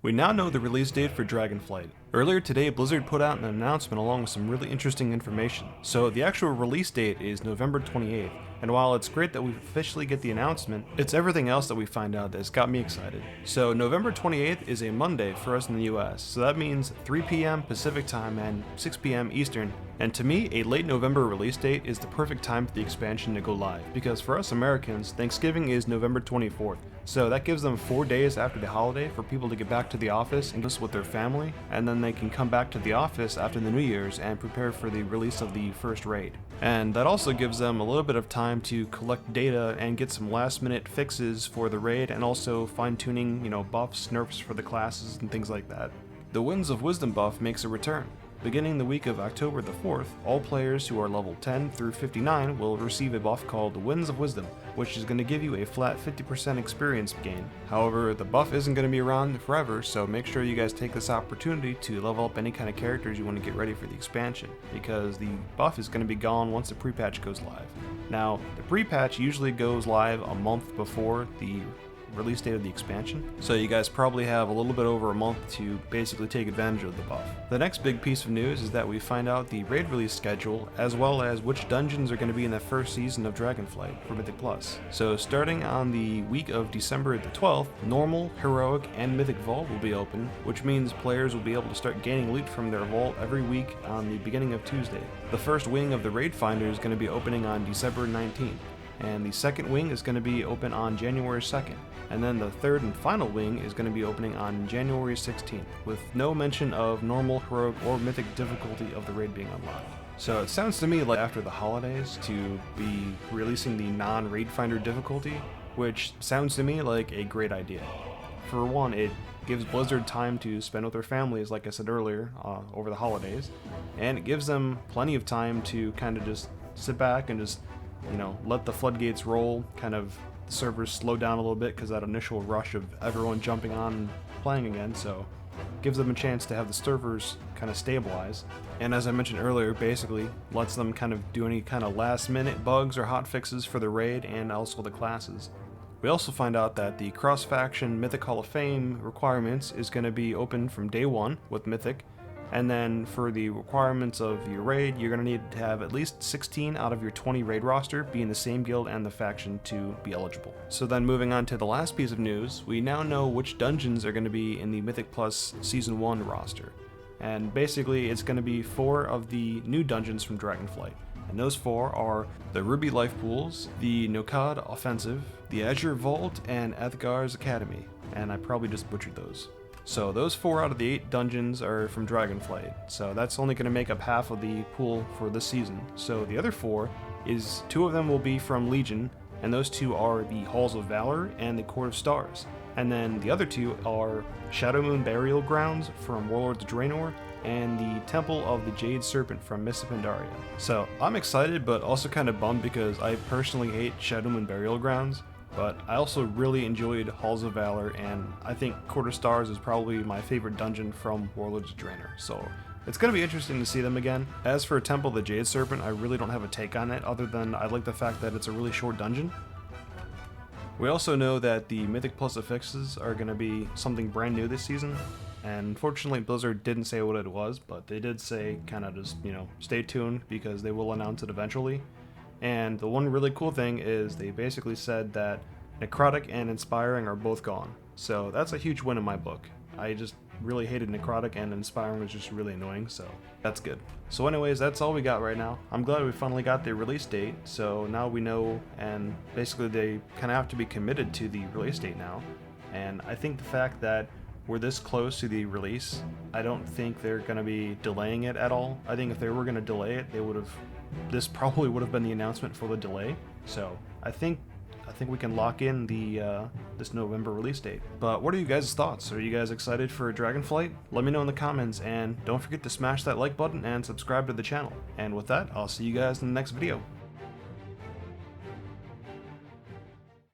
We now know the release date for Dragonflight. Earlier today, Blizzard put out an announcement along with some really interesting information. So the actual release date is November 28th, and while it's great that we officially get the announcement, it's everything else that we find out that's got me excited. So November 28th is a Monday for us in the US, so that means 3 p.m. Pacific time and 6 p.m. Eastern. And to me, a late November release date is the perfect time for the expansion to go live, because for us Americans, Thanksgiving is November 24th. So that gives them 4 days after the holiday for people to get back to the office and just with their family, and then they can come back to the office after the New Year's and prepare for the release of the first raid. And that also gives them a little bit of time to collect data and get some last minute fixes for the raid, and also fine tuning, buffs, nerfs for the classes and things like that. The Winds of Wisdom buff makes a return. Beginning the week of October the 4th, all players who are level 10 through 59 will receive a buff called Winds of Wisdom, which is going to give you a flat 50% experience gain. However, the buff isn't going to be around forever, so make sure you guys take this opportunity to level up any kind of characters you want to get ready for the expansion, because the buff is going to be gone once the pre-patch goes live. Now, the pre-patch usually goes live a month before the release date of the expansion, so you guys probably have a little bit over a month to basically take advantage of the buff. The next big piece of news is that we find out the raid release schedule, as well as which dungeons are going to be in the first season of Dragonflight for Mythic Plus. So starting on the week of December the 12th, Normal, Heroic, and Mythic Vault will be open, which means players will be able to start gaining loot from their vault every week on the beginning of Tuesday. The first wing of the Raid Finder is going to be opening on December 19th. And the second wing is going to be open on January 2nd, and then the third and final wing is going to be opening on January 16th, with no mention of normal, heroic, or mythic difficulty of the raid being unlocked. So it sounds to me like after the holidays to be releasing the non-raid finder difficulty, which sounds to me like a great idea. For one, it gives Blizzard time to spend with their families, like I said earlier, over the holidays, and it gives them plenty of time to kind of just sit back and just let the floodgates roll, kind of the servers slow down a little bit because that initial rush of everyone jumping on and playing again, so gives them a chance to have the servers kind of stabilize. And as I mentioned earlier, basically lets them kind of do any kind of last minute bugs or hotfixes for the raid and also the classes. We also find out that the cross-faction Mythic Hall of Fame requirements is going to be open from day one with Mythic. And then for the requirements of your raid, you're going to need to have at least 16 out of your 20 raid roster be in the same guild and the faction to be eligible. So then moving on to the last piece of news, we now know which dungeons are going to be in the Mythic Plus Season 1 roster. And basically it's going to be 4 of the new dungeons from Dragonflight. And those 4 are the Ruby Life Pools, the Nokad Offensive, the Azure Vault, and Athgar's Academy. And I probably just butchered those. So those 4 out of the 8 dungeons are from Dragonflight, so that's only going to make up half of the pool for this season. So the other 4 is 2 of them will be from Legion, and those 2 are the Halls of Valor and the Court of Stars. And then the other 2 are Shadowmoon Burial Grounds from Warlords of Draenor and the Temple of the Jade Serpent from Mists of Pandaria. So I'm excited but also kind of bummed because I personally hate Shadowmoon Burial Grounds. But I also really enjoyed Halls of Valor, and I think Court of Stars is probably my favorite dungeon from Warlords of Draenor, so it's going to be interesting to see them again. As for Temple of the Jade Serpent, I really don't have a take on it, other than I like the fact that it's a really short dungeon. We also know that the Mythic Plus affixes are going to be something brand new this season, and unfortunately Blizzard didn't say what it was, but they did say kind of just, stay tuned because they will announce it eventually. And the one really cool thing is they basically said that Necrotic and Inspiring are both gone. So that's a huge win in my book. I just really hated Necrotic, and Inspiring was just really annoying, so that's good. So anyways, that's all we got right now. I'm glad we finally got the release date, so now we know, and basically they kind of have to be committed to the release date now. And I think the fact that we're this close to the release, I don't think they're going to be delaying it at all. I think if they were going to delay it, this probably would have been the announcement for the delay. So I think we can lock in the this November release date. But what are you guys' thoughts? Are you guys excited for Dragonflight? Let me know in the comments, and don't forget to smash that like button and subscribe to the channel. And with that, I'll see you guys in the next video.